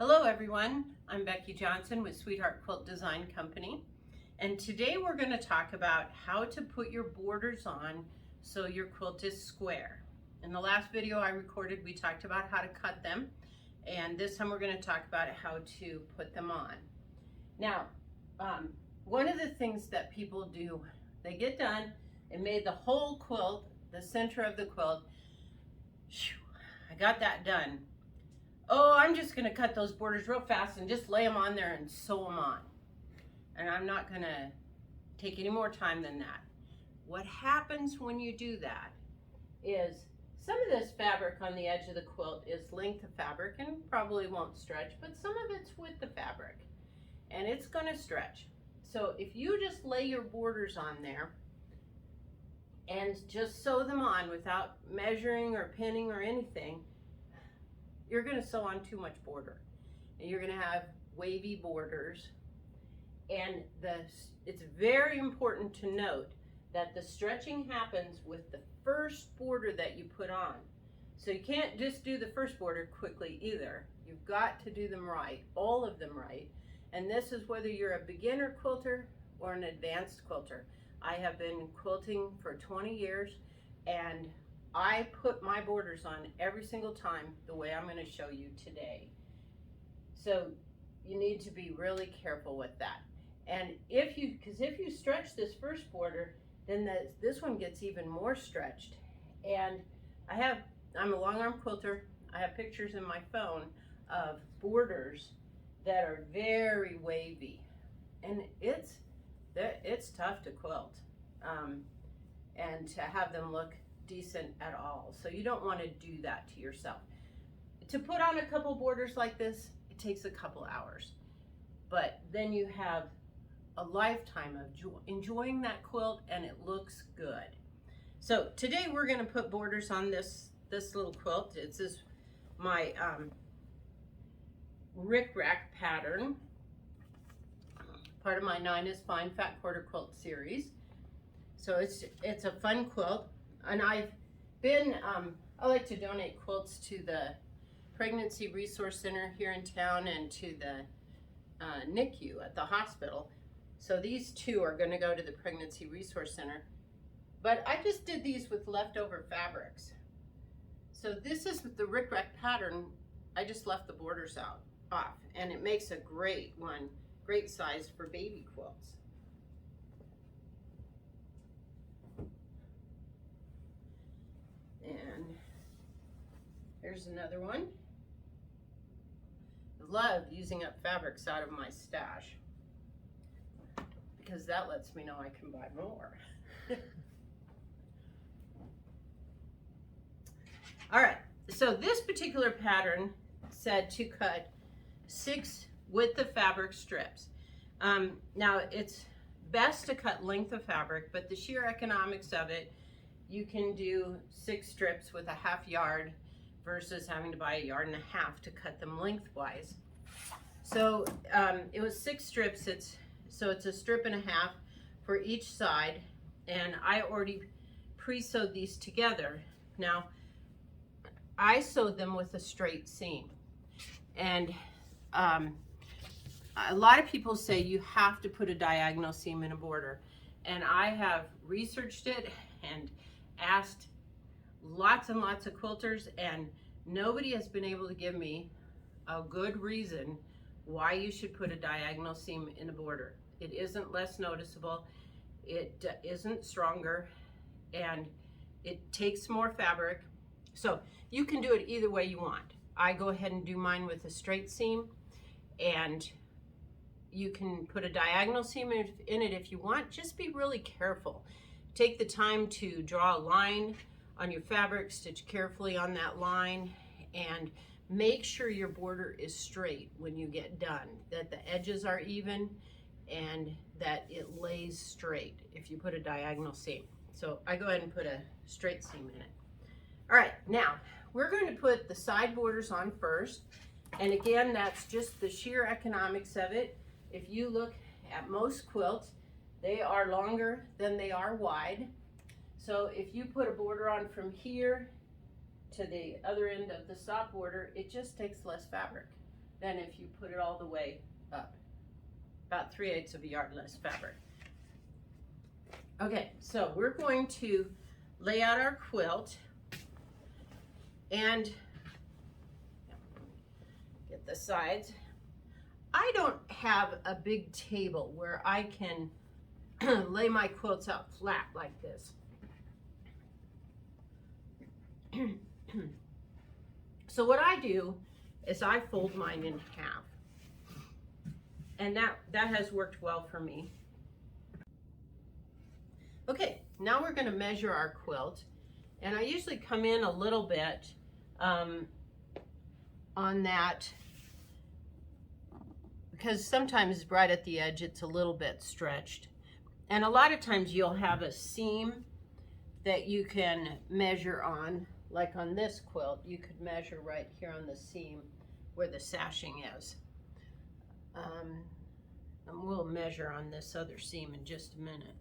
Hello everyone, I'm Becky Johnson with Sweetheart Quilt Design Company, and today we're going to talk about how to put your borders on so your quilt is square. In the last video I recorded, we talked about how to cut them, and this time we're going to talk about how to put them on. Now, one of the things that people do, they get done and made the whole quilt, the center of the quilt. I got that done. Oh, I'm just going to cut those borders real fast and just lay them on there and sew them on. And I'm not going to take any more time than that. What happens when you do that is some of this fabric on the edge of the quilt is length of fabric and probably won't stretch, but some of it's width of fabric and it's going to stretch. So if you just lay your borders on there and just sew them on without measuring or pinning or anything, you're going to sew on too much border and you're going to have wavy borders. And it's very important to note that the stretching happens with the first border that you put on. So you can't just do the first border quickly either. You've got to do them right, all of them right. And this is whether you're a beginner quilter or an advanced quilter. I have been quilting for 20 years and I put my borders on every single time the way I'm going to show you today. So you need to be really careful with that. And if you stretch this first border, then this one gets even more stretched. And I'm a long arm quilter. I have pictures in my phone of borders that are very wavy, and it's tough to quilt and to have them look decent at all. So you don't want to do that to yourself. To put on a couple borders like this, it takes a couple hours, but then you have a lifetime of enjoying that quilt and it looks good. So today we're going to put borders on this little quilt. It's my rick-rack pattern, part of my 9 is Fine Fat Quarter Quilt series. So it's a fun quilt. And I like to donate quilts to the Pregnancy Resource Center here in town and to the NICU at the hospital. So these two are going to go to the Pregnancy Resource Center. But I just did these with leftover fabrics. So this is the rick-rack pattern. I just left the borders off, and it makes a great size for baby quilts. And here's another one. I love using up fabrics out of my stash because that lets me know I can buy more. All right, so this particular pattern said to cut 6 width of fabric strips. Now it's best to cut length of fabric, but the sheer economics of it, you can do 6 strips with a ½ yard versus having to buy 1.5 yards to cut them lengthwise. So it was 6 strips. So it's a strip and a half for each side, and I already pre-sewed these together. Now I sewed them with a straight seam, and a lot of people say you have to put a diagonal seam in a border, and I have researched it and asked lots and lots of quilters, and nobody has been able to give me a good reason why you should put a diagonal seam in a border. It isn't less noticeable, it isn't stronger, and it takes more fabric. So you can do it either way you want. I go ahead and do mine with a straight seam, and you can put a diagonal seam in it if you want. Just be really careful. Take the time to draw a line on your fabric, stitch carefully on that line, and make sure your border is straight when you get done, that the edges are even and that it lays straight if you put a diagonal seam. So I go ahead and put a straight seam in it. All right, now we're going to put the side borders on first. And again, that's just the sheer economics of it. If you look at most quilts, they are longer than they are wide. So if you put a border on from here to the other end of the stop border, it just takes less fabric. than if you put it all the way up. About 3/8 of a yard less fabric. Okay, so we're going to lay out our quilt and get the sides. I don't have a big table where I can lay my quilts out flat like this. So what I do is I fold mine in half. And that has worked well for me. Okay, now we're going to measure our quilt. And I usually come in a little bit on that, because sometimes right at the edge it's a little bit stretched. And a lot of times you'll have a seam that you can measure on. Like on this quilt, you could measure right here on the seam where the sashing is. And we'll measure on this other seam in just a minute.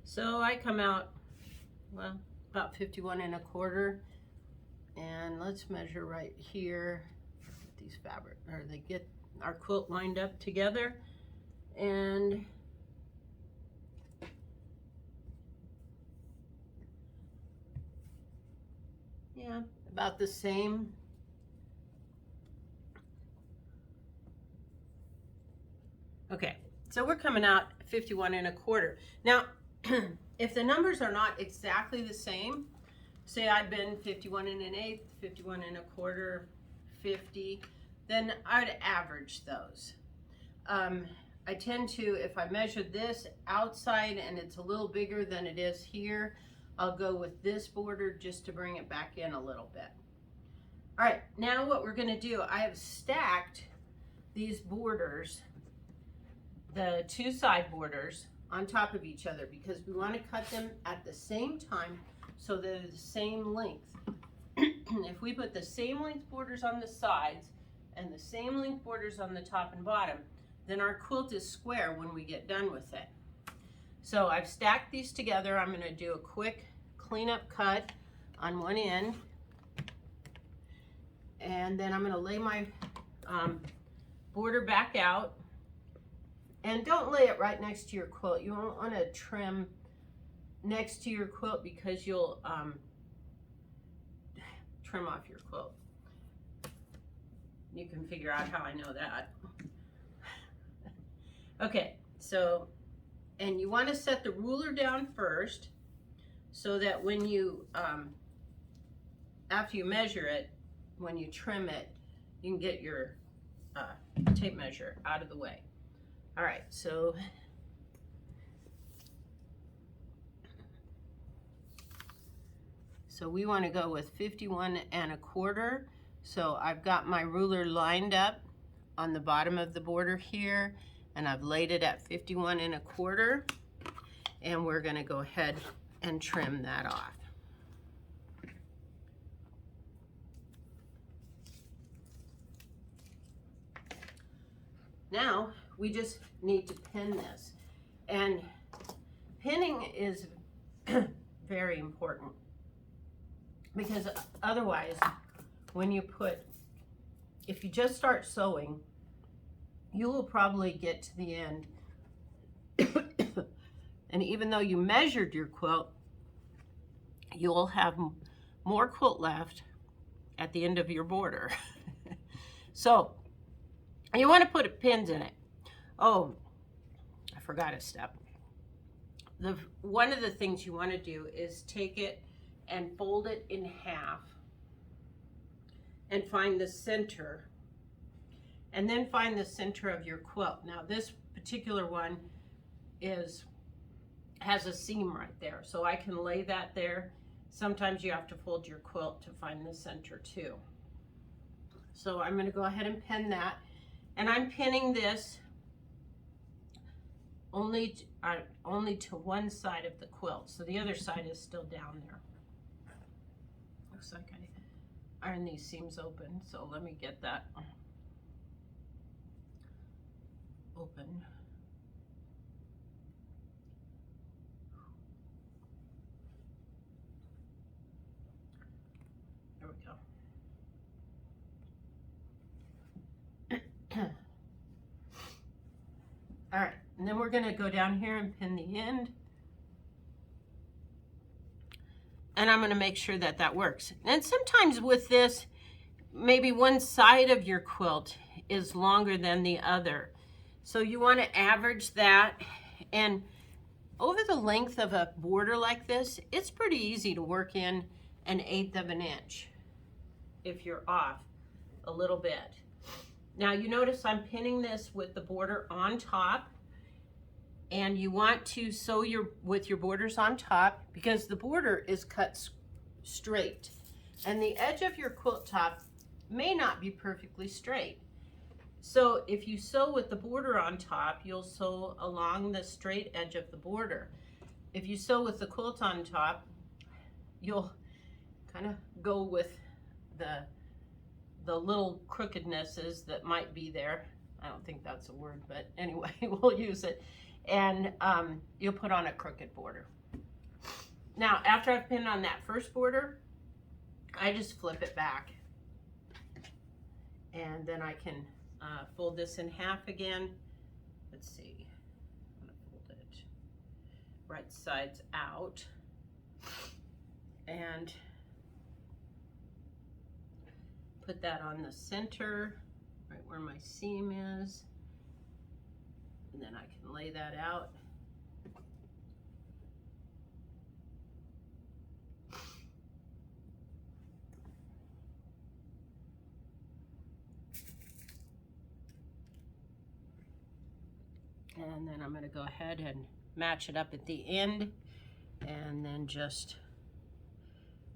So I come out, well, about 51 1/4. And let's measure right here. Get these fabric, or they get our quilt lined up together. And yeah, about the same. Okay, so we're coming out 51 1/4. Now, if the numbers are not exactly the same, say I'd been 51 1/8, 51 1/4, 50, then I'd average those. I tend to, if I measure this outside and it's a little bigger than it is here, I'll go with this border just to bring it back in a little bit. All right, now what we're gonna do, I have stacked these borders, the two side borders, on top of each other because we want to cut them at the same time so they're the same length. If we put the same length borders on the sides and the same length borders on the top and bottom, then our quilt is square when we get done with it. So I've stacked these together. I'm going to do a quick cleanup cut on one end, and then I'm going to lay my border back out. And don't lay it right next to your quilt. You won't want to trim next to your quilt because you'll trim off your quilt. You can figure out how I know that. Okay, so, and you want to set the ruler down first so that when you, after you measure it, when you trim it, you can get your tape measure out of the way. All right, so we want to go with 51 1/4. So I've got my ruler lined up on the bottom of the border here, and I've laid it at 51 1/4, and we're going to go ahead and trim that off. Now we just need to pin this, and pinning is very important because otherwise when you if you just start sewing, you will probably get to the end and even though you measured your quilt, you'll have more quilt left at the end of your border. So you want to put pins in it. Oh, I forgot a step. One of the things you want to do is take it and fold it in half and find the center, and then find the center of your quilt. Now this particular one has a seam right there, so I can lay that there. Sometimes you have to fold your quilt to find the center too. So I'm going to go ahead and pin that, and I'm pinning this only to one side of the quilt, so the other side is still down there. Looks like I ironed these seams open, so let me get that open. There we go. And then we're going to go down here and pin the end. And I'm going to make sure that that works. And sometimes with this, maybe one side of your quilt is longer than the other. So you want to average that. And over the length of a border like this, it's pretty easy to work in 1/8 of an inch if you're off a little bit. Now you notice I'm pinning this with the border on top, and you want to sew with your borders on top because the border is cut straight, and the edge of your quilt top may not be perfectly straight. So if you sew with the border on top, you'll sew along the straight edge of the border. If you sew with the quilt on top, you'll kind of go with the little crookednesses that might be there. I don't think that's a word, but anyway, we'll use it. And you'll put on a crooked border. Now, after I've pinned on that first border, I just flip it back. And then I can fold this in half again. Let's see, I'm gonna fold it right sides out. And put that on the center, right where my seam is. And then I can lay that out. And then I'm going to go ahead and match it up at the end and then just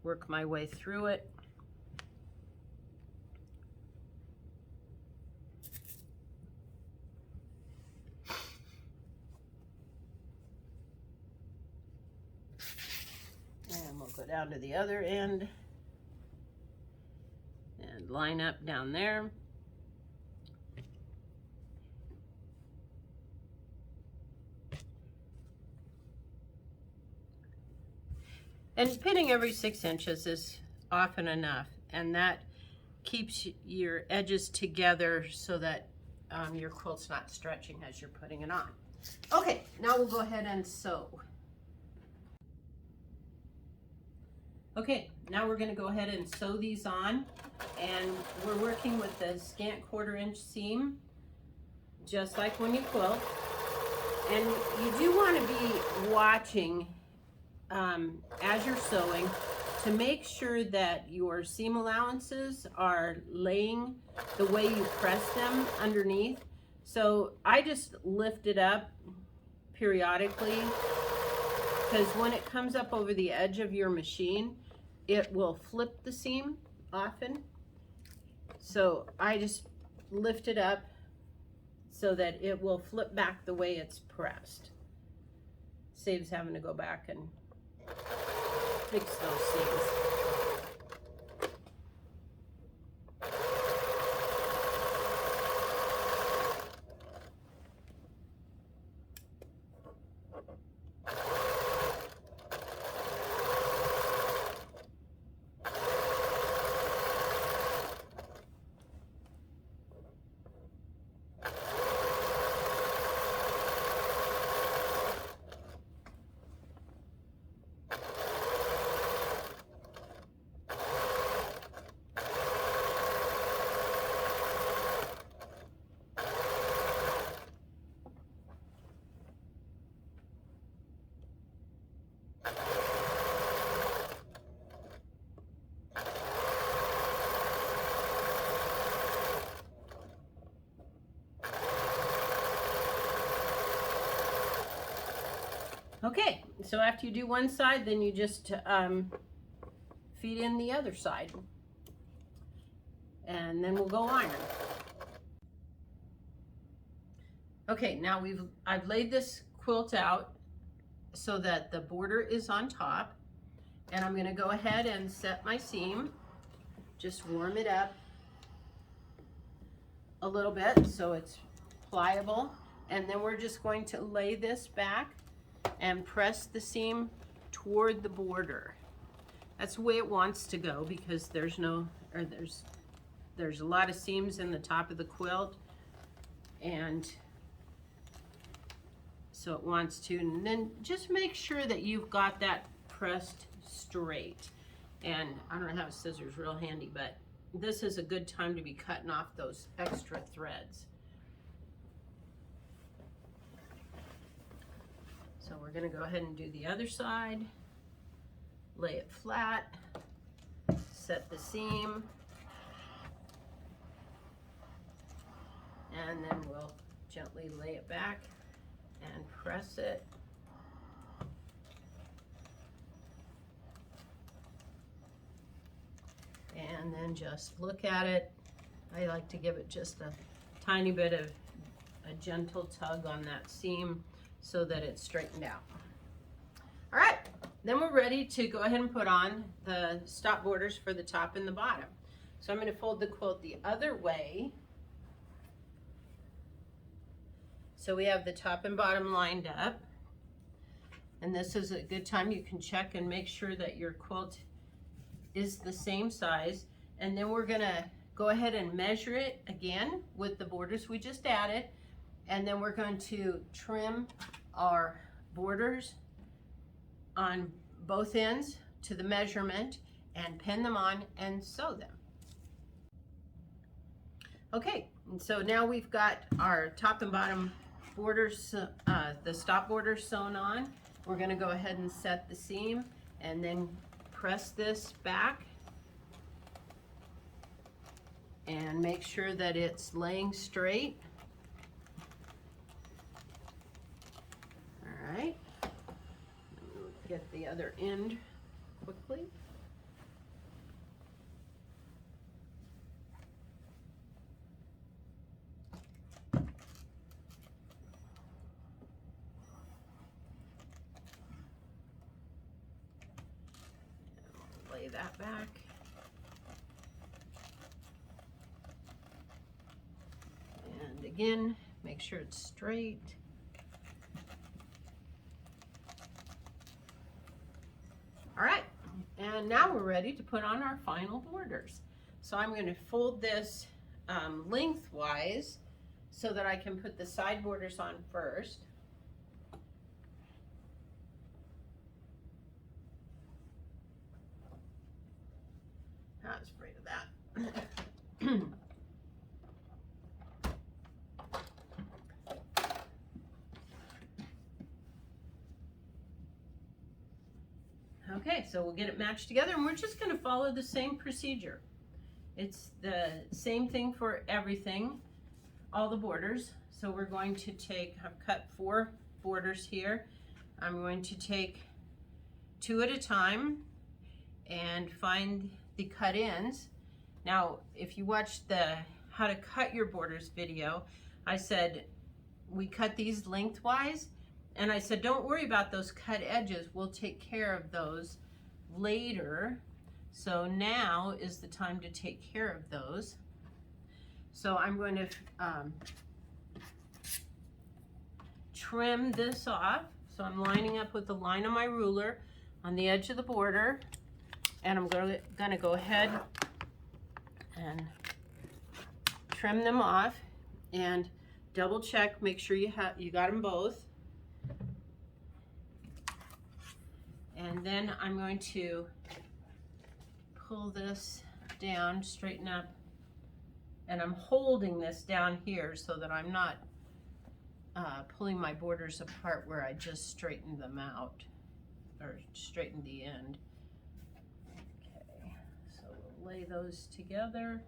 work my way through it. And we'll go down to the other end and line up down there. And pinning every 6 inches is often enough, and that keeps your edges together so that your quilt's not stretching as you're putting it on. Okay, now we'll go ahead and sew. Okay, now we're going to go ahead and sew these on, and we're working with the scant 1/4 inch seam, just like when you quilt. And you do want to be watching as you're sewing to make sure that your seam allowances are laying the way you press them underneath. So I just lift it up periodically, because when it comes up over the edge of your machine, it will flip the seam often. So I just lift it up so that it will flip back the way it's pressed. Saves having to go back and fix those seams. Okay, so after you do one side, then you just feed in the other side. And then we'll go iron. Okay, now I've laid this quilt out so that the border is on top. And I'm gonna go ahead and set my seam. Just warm it up a little bit so it's pliable. And then we're just going to lay this back and press the seam toward the border. That's the way it wants to go, because there's a lot of seams in the top of the quilt, and so it wants to. And then just make sure that you've got that pressed straight. And I don't have scissors real handy, but this is a good time to be cutting off those extra threads. So we're going to go ahead and do the other side. Lay it flat, set the seam, and then we'll gently lay it back and press it. And then just look at it. I like to give it just a tiny bit of a gentle tug on that seam so that it's straightened out. All right, then we're ready to go ahead and put on the stop borders for the top and the bottom. So I'm going to fold the quilt the other way. So we have the top and bottom lined up. And this is a good time you can check and make sure that your quilt is the same size. And then we're going to go ahead and measure it again with the borders we just added. And then we're going to trim our borders on both ends to the measurement and pin them on and sew them. Okay, and so now we've got our top and bottom borders, the stop borders sewn on. We're going to go ahead and set the seam and then press this back and make sure that it's laying straight. All right, get the other end quickly. Lay that back. And again, make sure it's straight. All right, and now we're ready to put on our final borders. So I'm going to fold this lengthwise so that I can put the side borders on first. I was afraid of that. Okay, so we'll get it matched together and we're just going to follow the same procedure. It's the same thing for everything, all the borders. So we're going to take, I've cut 4 borders here. I'm going to take 2 at a time and find the cut ends. Now, if you watched the how to cut your borders video, I said we cut these lengthwise. And I said, don't worry about those cut edges. We'll take care of those later. So now is the time to take care of those. So I'm going to trim this off. So I'm lining up with the line of my ruler on the edge of the border. And I'm going to go ahead and trim them off and double check, make sure you got them both. And then I'm going to pull this down, straighten up, and I'm holding this down here so that I'm not pulling my borders apart where I just straightened them out, or straightened the end. Okay, so we'll lay those together.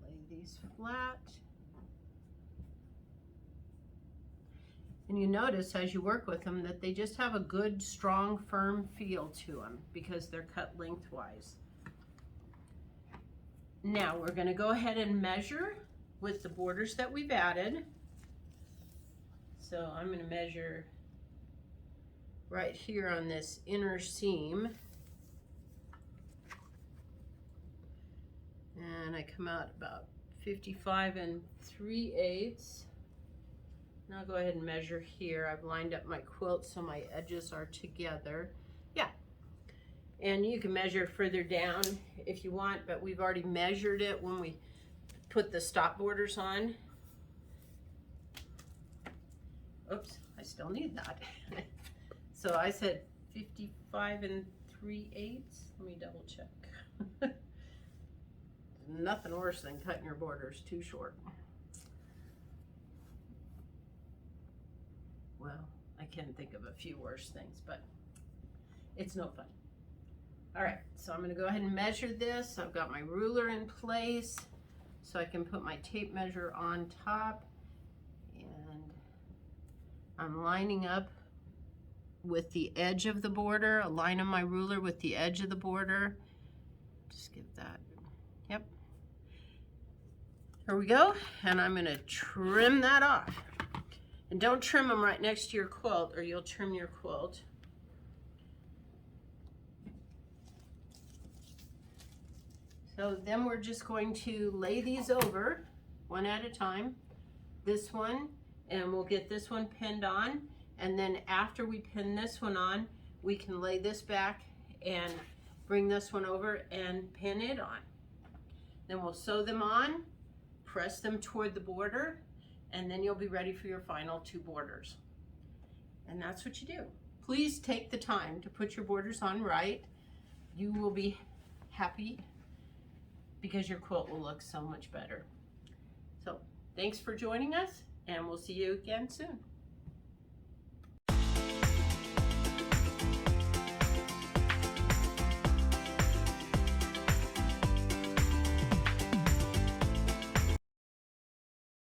Lay these flat. And you notice as you work with them that they just have a good, strong, firm feel to them because they're cut lengthwise. Now we're going to go ahead and measure with the borders that we've added. So I'm going to measure right here on this inner seam. And I come out about 55 3/8. Now I'll go ahead and measure here. I've lined up my quilt so my edges are together. Yeah, and you can measure further down if you want, but we've already measured it when we put the stop borders on. Oops, I still need that. So I said 55 3/8. Let me double check. Nothing worse than cutting your borders too short. Well, I can think of a few worse things, but it's no fun. All right, so I'm gonna go ahead and measure this. I've got my ruler in place so I can put my tape measure on top, and I'm lining up with the edge of the border, aligning my ruler with the edge of the border. Just give that, yep. Here we go, and I'm gonna trim that off. And don't trim them right next to your quilt or you'll trim your quilt. So then we're just going to lay these over one at a time. This one, and we'll get this one pinned on. And then after we pin this one on, we can lay this back and bring this one over and pin it on. Then we'll sew them on, press them toward the border, and then you'll be ready for your final 2 borders. And that's what you do. Please take the time to put your borders on right. You will be happy because your quilt will look so much better. So thanks for joining us, and we'll see you again soon.